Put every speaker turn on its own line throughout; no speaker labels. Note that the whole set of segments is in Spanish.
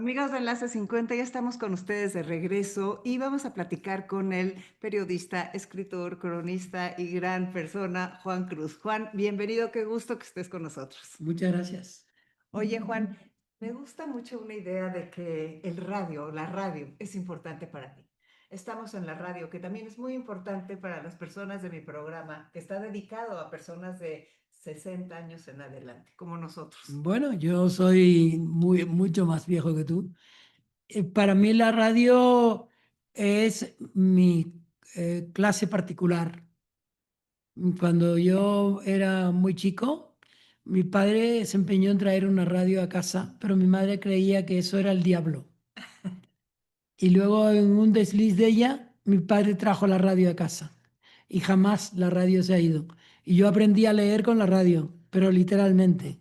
Amigos de Enlace 50, ya estamos con ustedes de regreso y vamos a platicar con el periodista, escritor, cronista y gran persona, Juan Cruz. Juan, bienvenido, qué gusto que estés con nosotros.
Muchas gracias.
Oye, Juan, me gusta mucho una idea de que la radio es importante para ti. Estamos en la radio, que también es muy importante para las personas de mi programa, que está dedicado a personas de 60 años en adelante, como nosotros.
Bueno, yo soy mucho más viejo que tú. Para mí la radio es mi clase particular. Cuando yo era muy chico, mi padre se empeñó en traer una radio a casa, pero mi madre creía que eso era el diablo. Y luego en un desliz de ella, mi padre trajo la radio a casa y jamás la radio se ha ido. Y yo aprendí a leer con la radio, pero literalmente.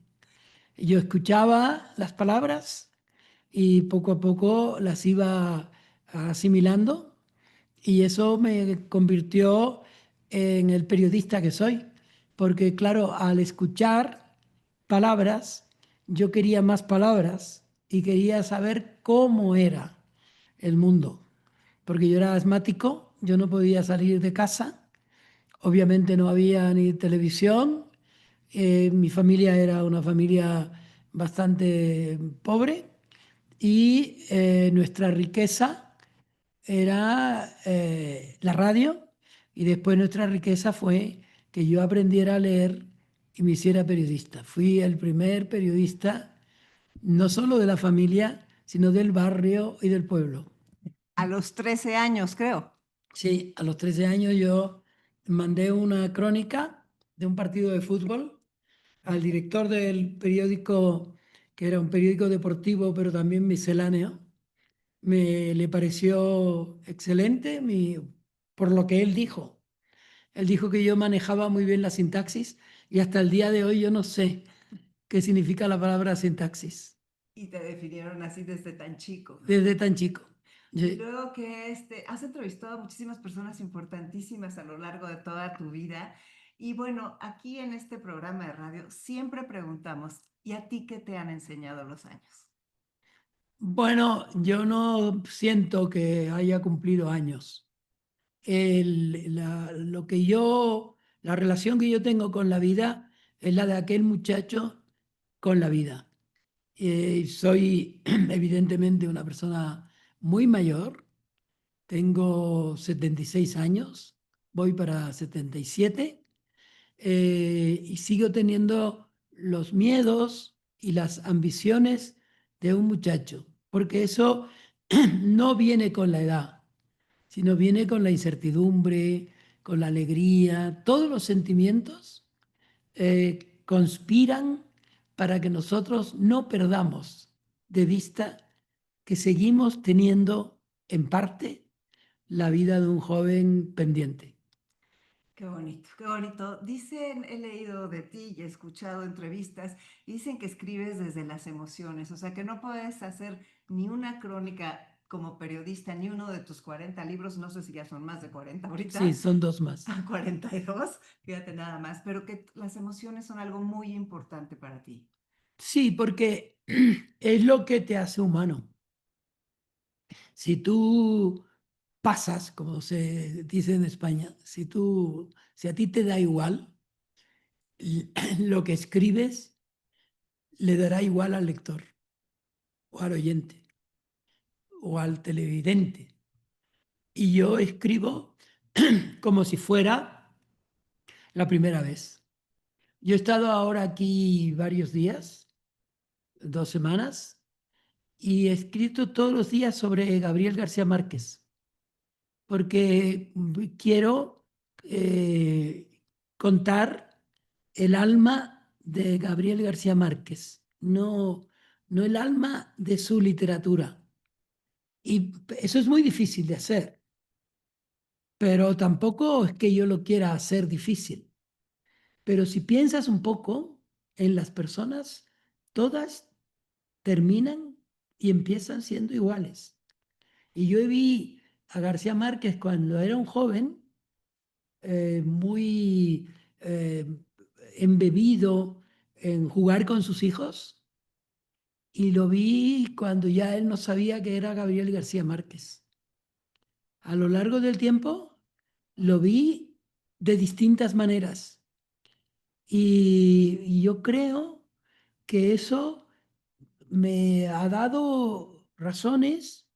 Yo escuchaba las palabras y poco a poco las iba asimilando y eso me convirtió en el periodista que soy. Porque claro, al escuchar palabras, yo quería más palabras y quería saber cómo era el mundo. Porque yo era asmático, yo no podía salir de casa, obviamente no había ni televisión, mi familia era una familia bastante pobre y nuestra riqueza era la radio y después nuestra riqueza fue que yo aprendiera a leer y me hiciera periodista. Fui el primer periodista no solo de la familia, sino del barrio y del pueblo.
A los 13 años, creo.
Sí, a los 13 años yo mandé una crónica de un partido de fútbol al director del periódico, que era un periódico deportivo, pero también misceláneo. Le pareció excelente por lo que él dijo. Él dijo que yo manejaba muy bien la sintaxis y hasta el día de hoy yo no sé qué significa la palabra sintaxis,
Y te definieron así desde tan chico.
desde tan chico.
Y
Sí.
luego que has entrevistado a muchísimas personas importantísimas a lo largo de toda tu vida. Y bueno, aquí en este programa de radio siempre preguntamos, ¿y a ti qué te han enseñado los años?
Bueno, yo no siento que haya cumplido años. La relación que yo tengo con la vida es la de aquel muchacho con la vida. Soy evidentemente una persona muy mayor, tengo 76 años, voy para 77, y sigo teniendo los miedos y las ambiciones de un muchacho, porque eso no viene con la edad, sino viene con la incertidumbre, con la alegría, todos los sentimientos conspiran para que nosotros no perdamos de vista que seguimos teniendo en parte la vida de un joven pendiente.
Qué bonito, qué bonito. Dicen, he leído de ti y he escuchado entrevistas, y dicen que escribes desde las emociones, o sea que no puedes hacer ni una crónica como periodista, ni uno de tus 40 libros, no sé si ya son más de 40
Sí,
ahorita,
son dos más.
a 42, fíjate nada más, pero que las emociones son algo muy importante para ti.
Sí, porque es lo que te hace humano. Si tú pasas, como se dice en España, si a ti te da igual, lo que escribes le dará igual al lector o al oyente o al televidente. Y yo escribo como si fuera la primera vez. Yo he estado ahora aquí varios días, 2 semanas, y he escrito todos los días sobre Gabriel García Márquez, porque quiero eh, contar el alma de Gabriel García Márquez, no el alma de su literatura. Y eso es muy difícil de hacer, pero tampoco es que yo lo quiera hacer difícil. Pero si piensas un poco en las personas, todas terminan y empiezan siendo iguales. Y yo vi a García Márquez cuando era un joven, muy eh, embebido en jugar con sus hijos, y lo vi cuando ya él no sabía que era Gabriel García Márquez. A lo largo del tiempo lo vi de distintas maneras y yo creo que eso me ha dado razones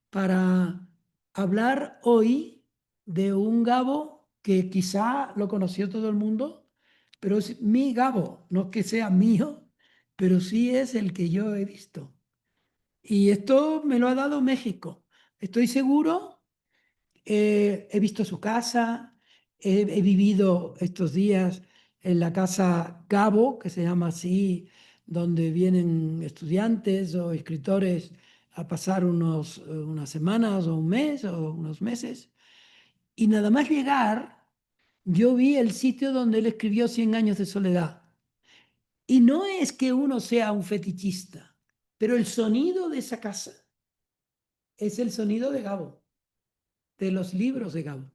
para hablar hoy de un Gabo que quizá lo conoció todo el mundo, pero es mi Gabo, no que sea mío, pero sí es el que yo he visto. Y esto me lo ha dado México. Estoy seguro, he visto su casa, he vivido estos días en la casa Gabo, que se llama así, donde vienen estudiantes o escritores a pasar unas semanas o un mes o unos meses. Y nada más llegar, yo vi el sitio donde él escribió Cien años de soledad. Y no es que uno sea un fetichista, pero el sonido de esa casa es el sonido de Gabo, de los libros de Gabo.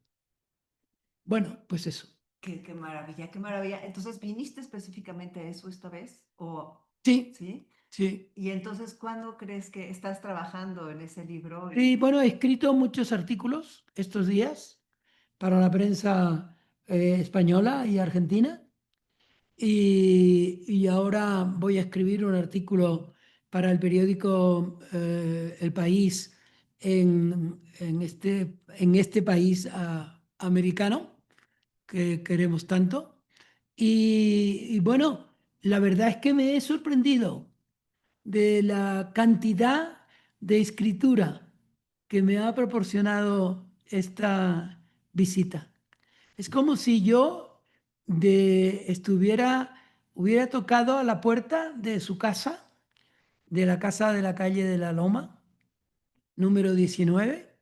Bueno, pues eso.
Qué maravilla, qué maravilla. Entonces, ¿viniste específicamente a eso esta vez? ¿O
Sí,
sí?
sí.
Y entonces, ¿cuándo crees que estás trabajando en ese libro?
Y bueno, he escrito muchos artículos estos días para la prensa española y argentina. Y ahora voy a escribir un artículo para el periódico El País en este país americano que queremos tanto. Y bueno, la verdad es que me he sorprendido de la cantidad de escritura que me ha proporcionado esta visita. Es como si yo hubiera tocado a la puerta de su casa, de la casa de la calle de la Loma, número 19,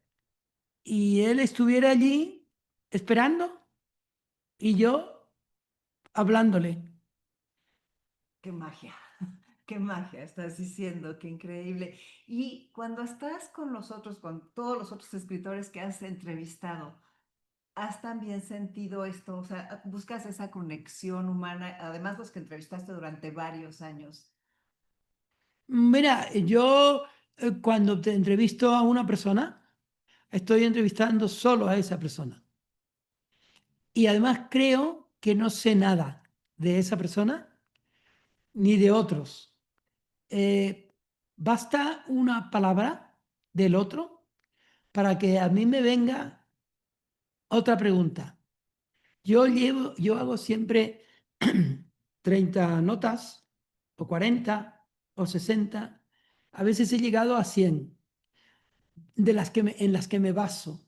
y él estuviera allí esperando y yo hablándole.
Qué magia, qué magia estás diciendo, qué increíble. Y cuando estás con los otros, con todos los otros escritores que has entrevistado, ¿has también sentido esto? O sea, buscas esa conexión humana, además los que entrevistaste durante varios años.
Mira, yo cuando te entrevisto a una persona, estoy entrevistando solo a esa persona. Y además creo que no sé nada de esa persona ni de otros. Basta una palabra del otro para que a mí me venga otra pregunta. Yo hago siempre 30 notas, o 40, o 60. A veces he llegado a 100 en las que me baso.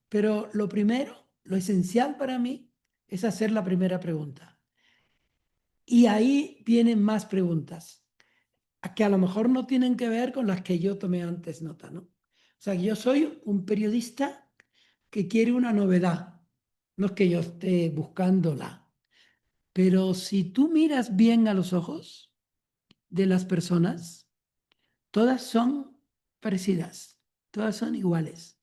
Pero lo primero, lo esencial para mí, es hacer la primera pregunta. Y ahí vienen más preguntas, que a lo mejor no tienen que ver con las que yo tomé antes nota, ¿no? O sea, yo soy un periodista que quiere una novedad, no es que yo esté buscándola, pero si tú miras bien a los ojos de las personas, todas son parecidas, todas son iguales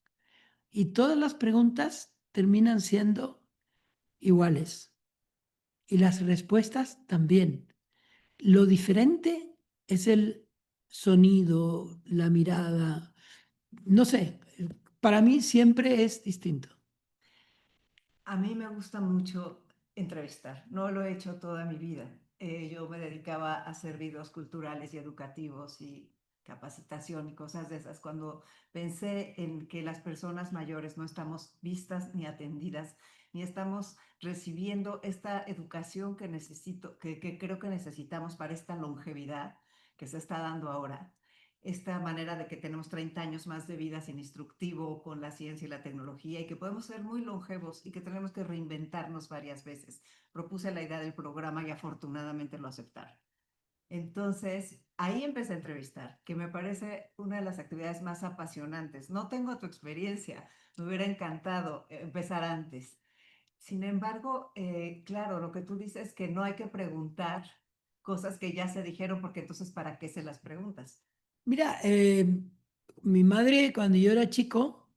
y todas las preguntas terminan siendo iguales y las respuestas también. Lo diferente es el sonido, la mirada, no sé, para mí siempre es distinto.
A mí me gusta mucho entrevistar, no lo he hecho toda mi vida. Yo me dedicaba a hacer videos culturales y educativos y capacitación y cosas de esas. Cuando pensé en que las personas mayores no estamos vistas ni atendidas, ni estamos recibiendo esta educación que necesito, que creo que necesitamos para esta longevidad que se está dando ahora, esta manera de que tenemos 30 años más de vida sin instructivo con la ciencia y la tecnología y que podemos ser muy longevos y que tenemos que reinventarnos varias veces. Propuse la idea del programa y afortunadamente lo aceptaron. Entonces, ahí empecé a entrevistar, que me parece una de las actividades más apasionantes. No tengo tu experiencia, me hubiera encantado empezar antes. Sin embargo, claro, lo que tú dices es que no hay que preguntar cosas que ya se dijeron porque entonces, ¿para qué se las preguntas?
Mira, mi madre cuando yo era chico,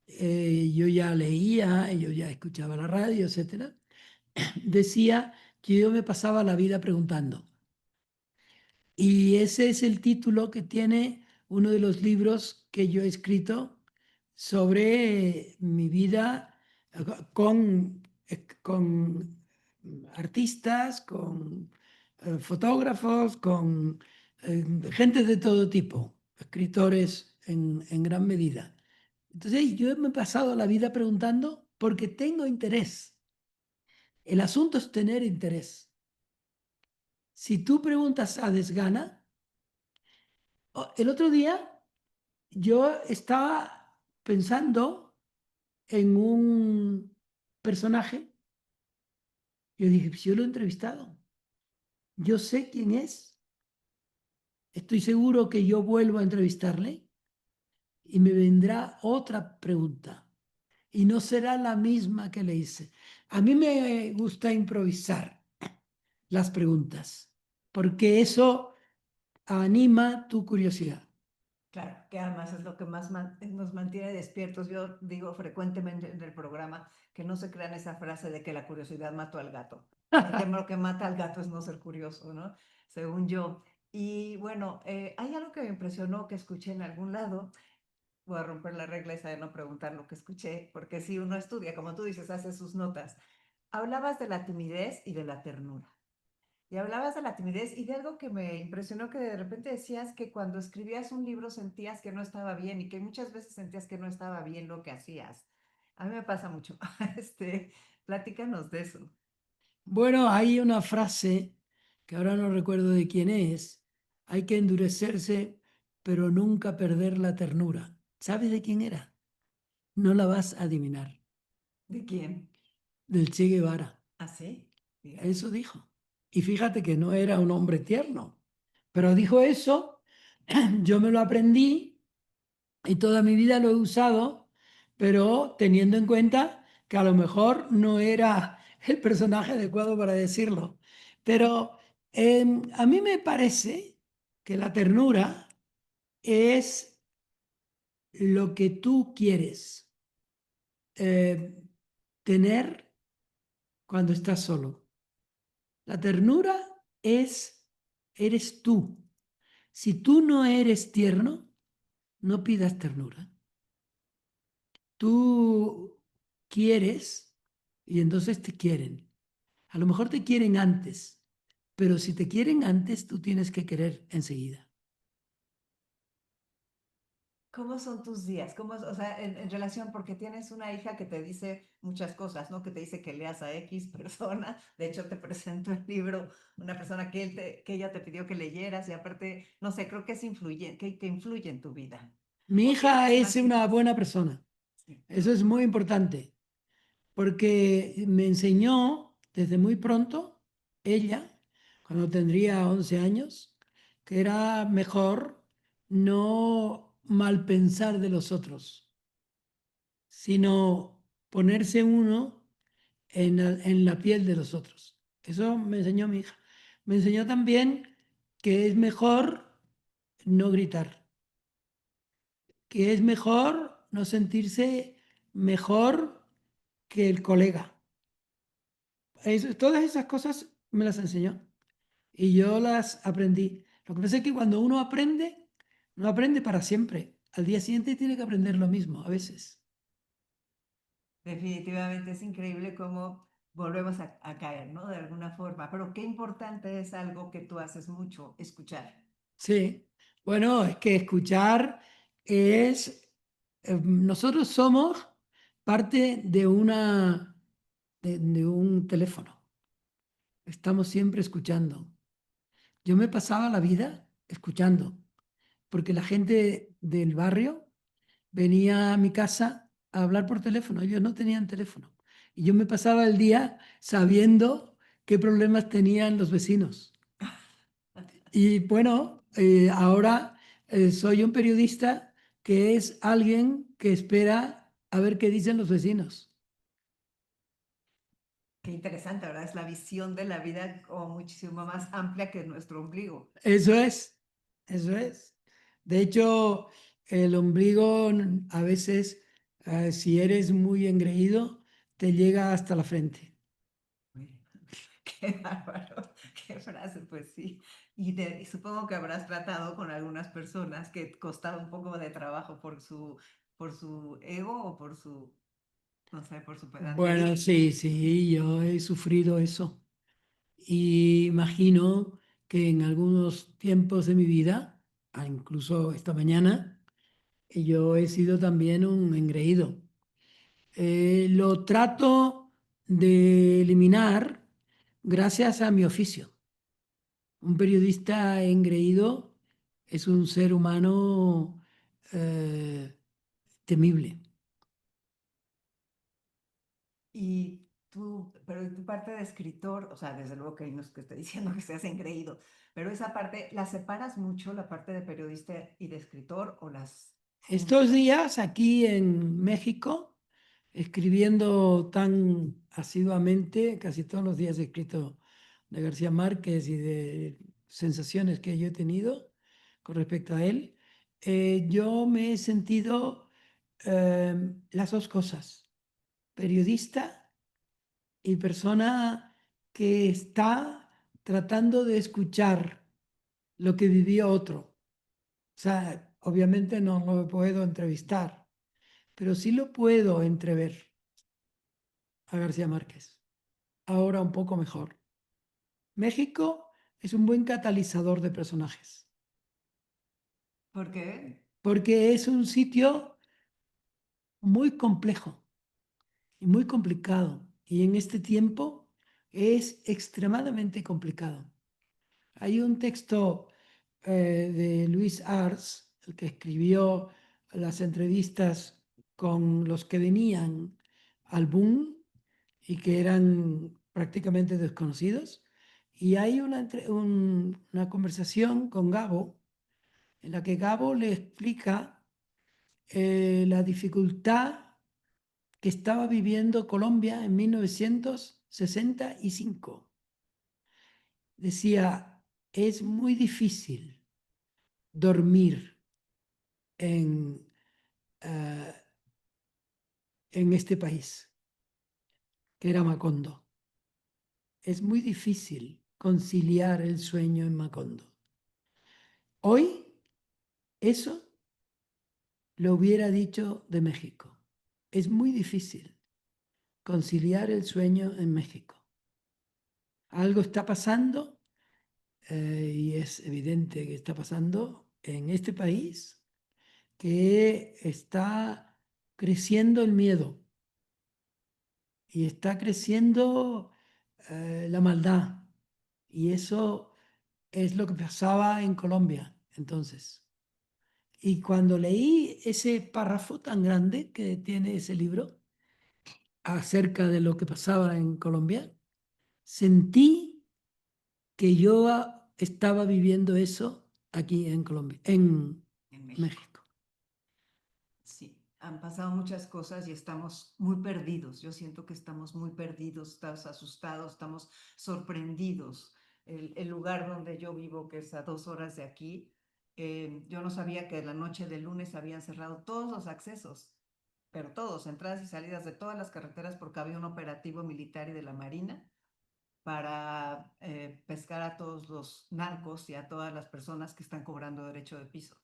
yo ya leía, yo ya escuchaba la radio, etcétera, decía que yo me pasaba la vida preguntando. Y ese es el título que tiene uno de los libros que yo he escrito sobre mi vida con artistas, con fotógrafos, con gente de todo tipo, escritores en gran medida. Entonces yo me he pasado la vida preguntando porque tengo interés. El asunto es tener interés. Si tú preguntas a desgana, el otro día yo estaba pensando en un personaje. Yo dije, pues yo lo he entrevistado. Yo sé quién es. Estoy seguro que yo vuelvo a entrevistarle y me vendrá otra pregunta. Y no será la misma que le hice. A mí me gusta improvisar las preguntas, porque eso anima tu curiosidad.
Claro, que además es lo que más nos mantiene despiertos. Yo digo frecuentemente en el programa que no se crean esa frase de que la curiosidad mató al gato. Lo que mata al gato es no ser curioso, ¿no? Según yo. Y bueno, hay algo que me impresionó que escuché en algún lado. Voy a romper la regla esa de no preguntar lo que escuché, porque si uno estudia, como tú dices, hace sus notas. Hablabas de la timidez y de la ternura. Y hablabas de la timidez y de algo que me impresionó, que de repente decías que cuando escribías un libro sentías que no estaba bien y que muchas veces sentías que no estaba bien lo que hacías. A mí me pasa mucho. Platícanos de eso.
Bueno, hay una frase que ahora no recuerdo de quién es. Hay que endurecerse, pero nunca perder la ternura. ¿Sabes de quién era? No la vas a adivinar.
¿De quién?
Del Che Guevara.
¿Así? Fíjate.
Eso dijo. Y fíjate que no era un hombre tierno, pero dijo eso, yo me lo aprendí y toda mi vida lo he usado, pero teniendo en cuenta que a lo mejor no era el personaje adecuado para decirlo. Pero a mí me parece que la ternura es lo que tú quieres eh, tener cuando estás solo. La ternura eres tú. Si tú no eres tierno, no pidas ternura. Tú quieres y entonces te quieren. A lo mejor te quieren antes, pero si te quieren antes, tú tienes que querer enseguida.
¿Cómo son tus días? O sea, en relación, porque tienes una hija que te dice muchas cosas, ¿no? Que te dice que leas a X persona. De hecho, te presento el libro, una persona que ella te pidió que leyeras y aparte, no sé, creo que es que influye en tu vida.
Mi
¿O
hija
tienes
es
más
una
hijos?
buena persona.
Sí.
Eso es muy importante, porque me enseñó desde muy pronto, ella, cuando tendría 11 años, que era mejor no malpensar de los otros, sino ponerse uno en la piel de los otros. Eso me enseñó mi hija. Me enseñó también que es mejor no gritar, que es mejor no sentirse mejor que el colega. Todas esas cosas me las enseñó y yo las aprendí. Lo que pasa es que cuando uno aprende, no aprende para siempre. Al día siguiente tiene que aprender lo mismo a veces.
Definitivamente es increíble cómo volvemos a caer, ¿no? De alguna forma. Pero qué importante es algo que tú haces mucho, escuchar.
Sí, bueno, es que escuchar es, nosotros somos parte de un teléfono. Estamos siempre escuchando. Yo me pasaba la vida escuchando, porque la gente del barrio venía a mi casa a hablar por teléfono. Ellos no tenían teléfono. Y yo me pasaba el día sabiendo qué problemas tenían los vecinos. Y bueno, ahora soy un periodista que es alguien que espera a ver qué dicen los vecinos.
Qué interesante, ¿verdad? Es la visión de la vida como muchísimo más amplia que nuestro ombligo.
Eso es, eso es. De hecho, el ombligo a veces, si eres muy engreído, te llega hasta la frente.
Qué bárbaro, qué frase, pues sí. Y supongo que habrás tratado con algunas personas que costaba un poco de trabajo por su ego o por su, no sé, por su
Bueno,
pedantería.
sí, sí, yo he sufrido eso. Y imagino que en algunos tiempos de mi vida, incluso esta mañana, yo he sido también un engreído. Lo trato de eliminar gracias a mi oficio. Un periodista engreído es un ser humano eh, temible.
Pero tu parte de escritor, o sea, desde luego que no es que esté diciendo que seas engreído, pero esa parte, ¿la separas mucho, la parte de periodista y de escritor, o las
Estos
juntas?
días aquí en México, escribiendo tan asiduamente, casi todos los días he escrito de García Márquez y de sensaciones que yo he tenido con respecto a él, yo me he sentido las dos cosas, periodista y persona que está tratando de escuchar lo que vivió otro. O sea, obviamente no lo puedo entrevistar, pero sí lo puedo entrever a García Márquez. Ahora un poco mejor. México es un buen catalizador de personajes,
¿Por qué?
porque es un sitio muy complejo y muy complicado, y en este tiempo es extremadamente complicado. Hay un texto de Luis Ars, el que escribió las entrevistas con los que venían al boom y que eran prácticamente desconocidos. Y hay una conversación con Gabo en la que Gabo le explica la dificultad que estaba viviendo Colombia en 1965. Decía, es muy difícil dormir en, eh, en este país, que era Macondo. Es muy difícil conciliar el sueño en Macondo. Hoy eso lo hubiera dicho de México. Es muy difícil conciliar el sueño en México. Algo está pasando y es evidente que está pasando en este país que está creciendo el miedo y está creciendo la maldad. Y eso es lo que pasaba en Colombia entonces. Y cuando leí ese párrafo tan grande que tiene ese libro acerca de lo que pasaba en Colombia, sentí que yo estaba viviendo eso aquí en Colombia, en
En México.
México.
Sí, han pasado muchas cosas y estamos muy perdidos. Yo siento que estamos muy perdidos, estamos asustados, estamos sorprendidos. El lugar donde yo vivo, que es a 2 horas de aquí, yo no sabía que la noche del lunes habían cerrado todos los accesos, pero todos, entradas y salidas de todas las carreteras, porque había un operativo militar y de la Marina para pescar a todos los narcos y a todas las personas que están cobrando derecho de piso.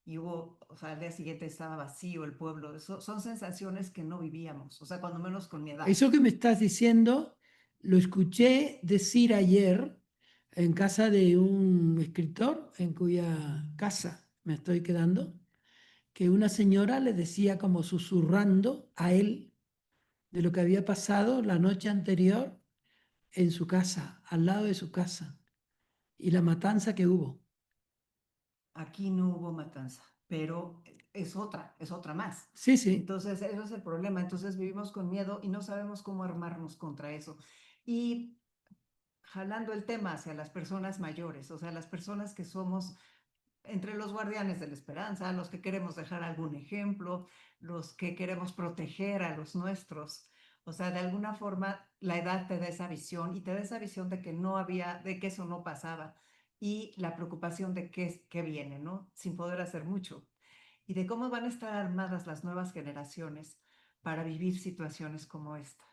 Y hubo, o sea, al día siguiente estaba vacío el pueblo. Son sensaciones que no vivíamos, o sea, cuando menos con mi edad.
Eso que me estás diciendo lo escuché decir ayer en casa de un escritor en cuya casa me estoy quedando, que una señora le decía como susurrando a él de lo que había pasado la noche anterior en su casa, al lado de su casa, y la matanza que hubo.
Aquí no hubo matanza, pero es otra más.
Sí, sí.
Entonces, eso es el problema. Entonces, vivimos con miedo y no sabemos cómo armarnos contra eso. Y jalando el tema hacia las personas mayores, o sea, las personas que somos entre los guardianes de la esperanza, los que queremos dejar algún ejemplo, los que queremos proteger a los nuestros. O sea, de alguna forma la edad te da esa visión y te da esa visión de que no había, de que eso no pasaba y la preocupación de qué viene, ¿no? Sin poder hacer mucho. Y de cómo van a estar armadas las nuevas generaciones para vivir situaciones como esta.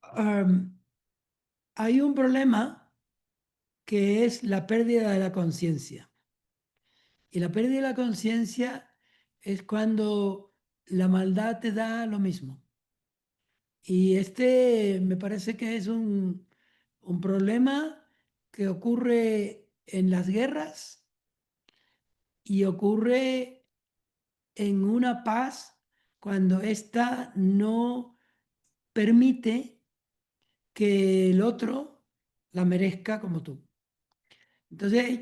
Am, hay un problema que es la pérdida de la conciencia. Y la pérdida de la conciencia es cuando la maldad te da lo mismo. Y este me parece que es un problema que ocurre en las guerras y ocurre en una paz cuando ésta no permite que el otro la merezca como tú. Entonces,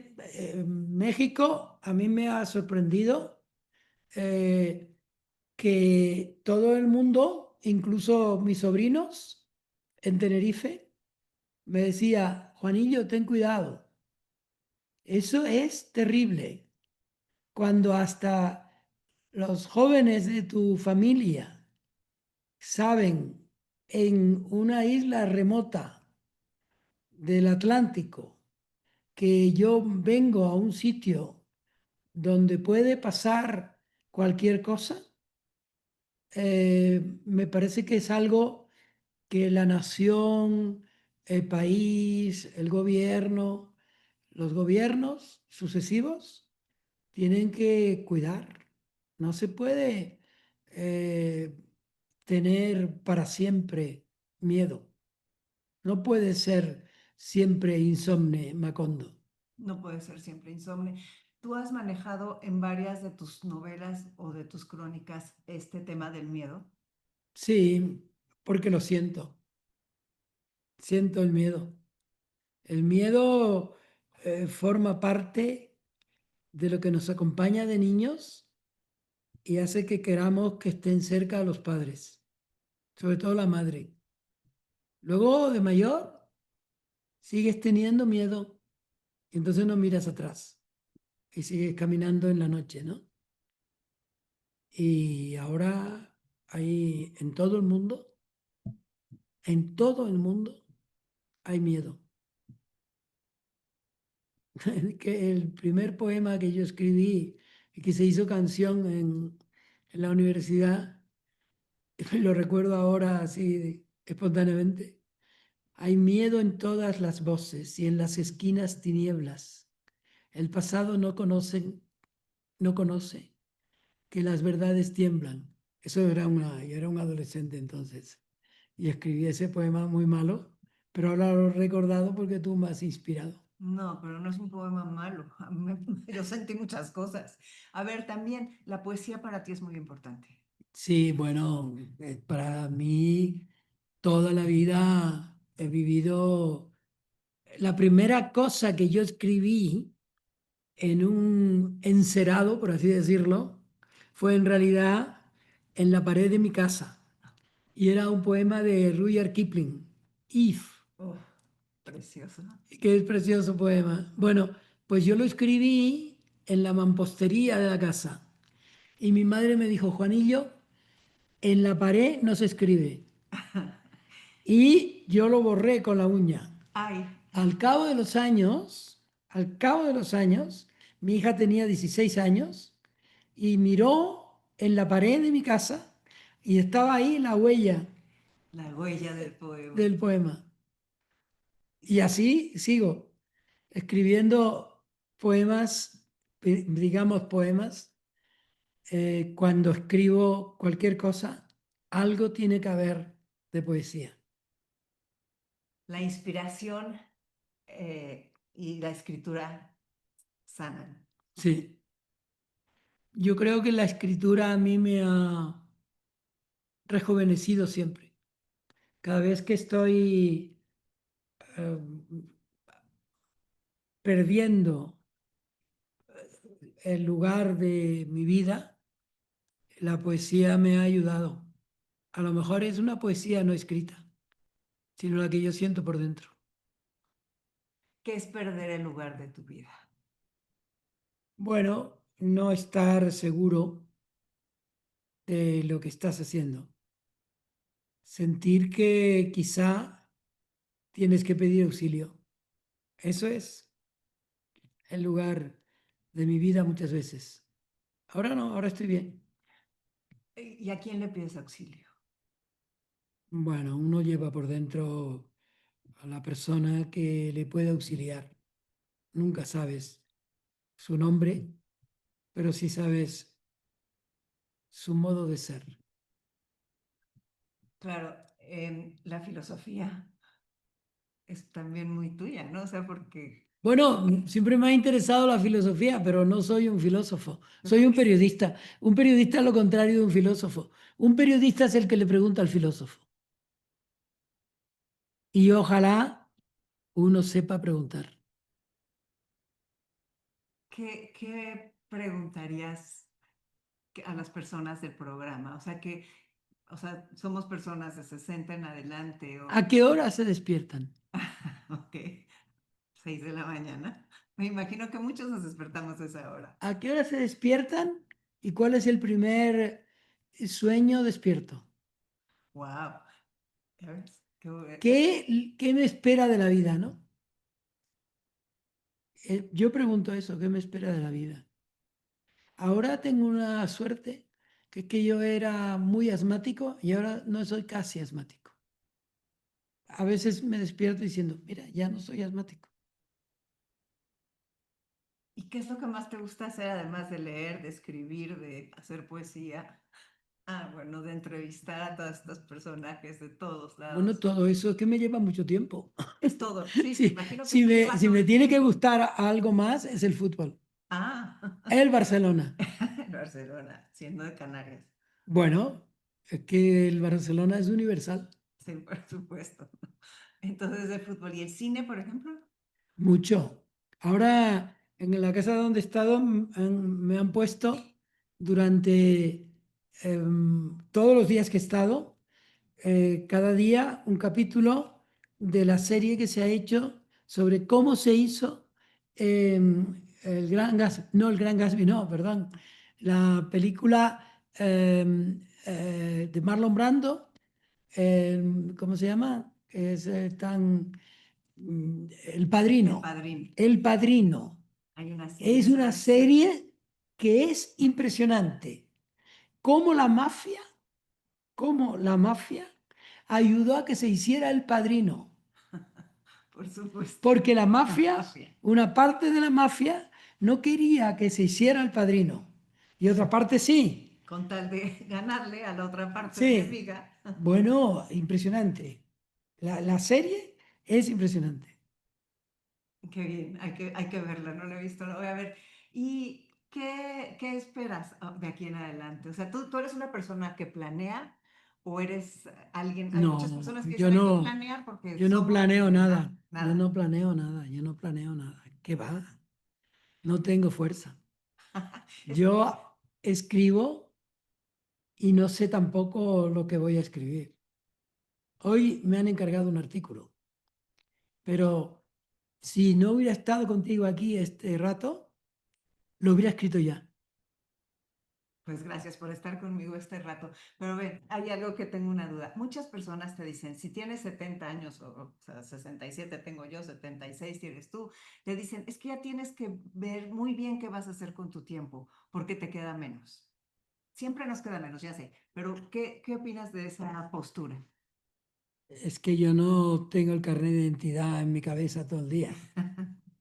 México a mí me ha sorprendido eh, que todo el mundo, incluso mis sobrinos en Tenerife, me decía, Juanillo, ten cuidado. Eso es terrible. Cuando hasta los jóvenes de tu familia saben en una isla remota del Atlántico que yo vengo a un sitio donde puede pasar cualquier cosa, me parece que es algo que la nación, el país, el gobierno, los gobiernos sucesivos tienen que cuidar. No se puede eh, tener para siempre miedo. No puede ser siempre insomne, Macondo.
No puede ser siempre insomne. ¿Tú has manejado en varias de tus novelas o de tus crónicas este tema del miedo?
Sí, porque lo siento. Siento el miedo. El miedo forma parte de lo que nos acompaña de niños y hace que queramos que estén cerca a los padres, sobre todo la madre. Luego de mayor sigues teniendo miedo y entonces no miras atrás y sigues caminando en la noche, ¿no? Y ahora hay en todo el mundo hay miedo. Que el primer poema que yo escribí y que se hizo canción en la universidad, lo recuerdo ahora así espontáneamente. Hay miedo en todas las voces y en las esquinas tinieblas. El pasado no conoce que las verdades tiemblan. Yo era un adolescente entonces y escribí ese poema muy malo, pero ahora lo he recordado porque tú me has inspirado.
No, pero no es un poema malo. Yo sentí muchas cosas. A ver, también la poesía para ti es muy importante.
Sí, bueno, para mí toda la vida he vivido, la primera cosa que yo escribí en un encerado, por así decirlo, fue en realidad en la pared de mi casa. Y era un poema de Rudyard Kipling, If,
Oh, precioso.
que es precioso poema. Bueno, pues yo lo escribí en la mampostería de la casa. Y mi madre me dijo, Juanillo, en la pared no se escribe. Y yo lo borré con la uña.
Ay,
Al cabo de los años, al cabo de los años, mi hija tenía 16 años y miró en la pared de mi casa y estaba ahí la huella
la huella del poema.
del poema. Y así sigo escribiendo poemas, digamos poemas. Cuando escribo cualquier cosa, algo tiene que haber de poesía.
La inspiración y la escritura sanan.
Sí, yo creo que la escritura a mí me ha rejuvenecido siempre. Cada vez que estoy eh, perdiendo el lugar de mi vida, la poesía me ha ayudado. A lo mejor es una poesía no escrita, sino la que yo siento por dentro.
¿Qué es perder el lugar de tu vida?
Bueno, no estar seguro de lo que estás haciendo. Sentir que quizá tienes que pedir auxilio. Eso es el lugar de mi vida muchas veces. Ahora no, ahora estoy bien.
¿Y a quién le pides auxilio?
Bueno, uno lleva por dentro a la persona que le puede auxiliar. Nunca sabes su nombre, pero sí sabes su modo de ser.
Claro, la filosofía es también muy tuya, ¿no? O sea, porque
Bueno, siempre me ha interesado la filosofía, pero no soy un filósofo,
yo
soy
creo
un
que
periodista. Un periodista es lo contrario de un filósofo. Un periodista es el que le pregunta al filósofo. Y ojalá uno sepa preguntar.
¿qué preguntarías a las personas del programa? O sea, somos personas de 60 en adelante
¿A
o,
qué hora se despiertan?
ok, 6 de la mañana. Me imagino que muchos nos despertamos a esa hora.
¿A qué hora se despiertan? ¿Y cuál es el primer sueño despierto?
Wow, ya ves,
¿Qué me espera de la vida, no? Yo pregunto eso, ¿qué me espera de la vida? Ahora tengo una suerte, que es que yo era muy asmático y ahora no soy casi asmático. A veces me despierto diciendo, mira, ya no soy asmático.
¿Y qué es lo que más te gusta hacer además de leer, de escribir, de hacer poesía? Ah, bueno, de entrevistar a todos estos personajes de todos
Bueno,
lados.
todo eso es que me lleva mucho tiempo.
Es todo. Sí, me
Si,
imagino que
si
te
me,
lleva
si
todo
me
el
tiene que
tiempo.
gustar algo más, es el fútbol.
Ah,
El Barcelona.
en Barcelona, siendo de Canarias.
Bueno, es que el Barcelona es universal.
Sí, por supuesto. Entonces, de fútbol. ¿Y el cine, por ejemplo?
Mucho. Ahora, en la casa donde he estado, me han puesto durante todos los días que he estado, cada día un capítulo de la serie que se ha hecho sobre cómo se hizo el Gran Gatsby, no el Gran Gatsby, no, perdón, la película de Marlon Brando, ¿cómo se llama? Es tan El
El
Padrino.
Padrino.
El Padrino.
Hay una serie
Es una
sobre este.
serie que es impresionante. Cómo la mafia, cómo la mafia ayudó a que se hiciera El Padrino.
Por supuesto.
Porque la
La
mafia,
mafia.
una parte de la mafia, no quería que se hiciera El Padrino. Y otra parte sí.
Con tal de ganarle a la otra parte
Sí.
enemiga.
Bueno, impresionante. La serie es impresionante.
Qué bien, hay que verla, no la he visto, la voy a ver. ¿Y qué esperas de aquí en adelante? O sea, ¿tú eres una persona que planea o eres alguien? Hay muchas
No,
personas que dicen hay que planear porque
yo no
somos...
planeo nada,
Ah,
yo
nada.
no planeo nada, yo no planeo nada. ¿Qué va? No tengo fuerza.
Es-
Yo escribo y no sé tampoco lo que voy a escribir. Hoy me han encargado un artículo, pero si no hubiera estado contigo aquí este rato, lo hubiera escrito ya.
Pues gracias por estar conmigo este rato. Pero ven, hay algo que tengo una duda. Muchas personas te dicen, si tienes 70 años, o sea, 67 tengo yo, 76 tienes tú, te dicen, es que ya tienes que ver muy bien qué vas a hacer con tu tiempo, porque te queda menos. Siempre nos queda menos, ya sé, pero ¿qué opinas de esa postura?
Es que yo no tengo el carnet de identidad en mi cabeza todo el día.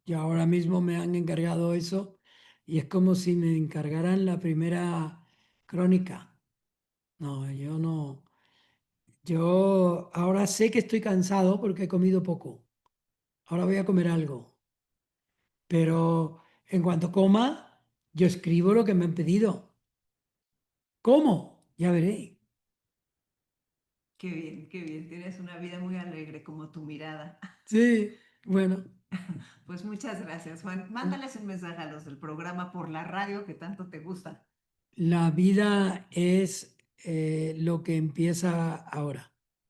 Yo ahora mismo me han encargado eso y es como si me encargaran la primera crónica. No, yo no. Yo ahora sé que estoy cansado porque he comido poco. Ahora voy a comer algo. Pero en cuanto coma, yo escribo lo que me han pedido. ¿Cómo? Ya veré.
Qué bien, tienes una vida muy alegre como tu mirada.
Sí, bueno,
Pues muchas gracias, Juan. Mándales un mensaje a los del programa por la radio que tanto te gusta.
la vida es lo que empieza ahora.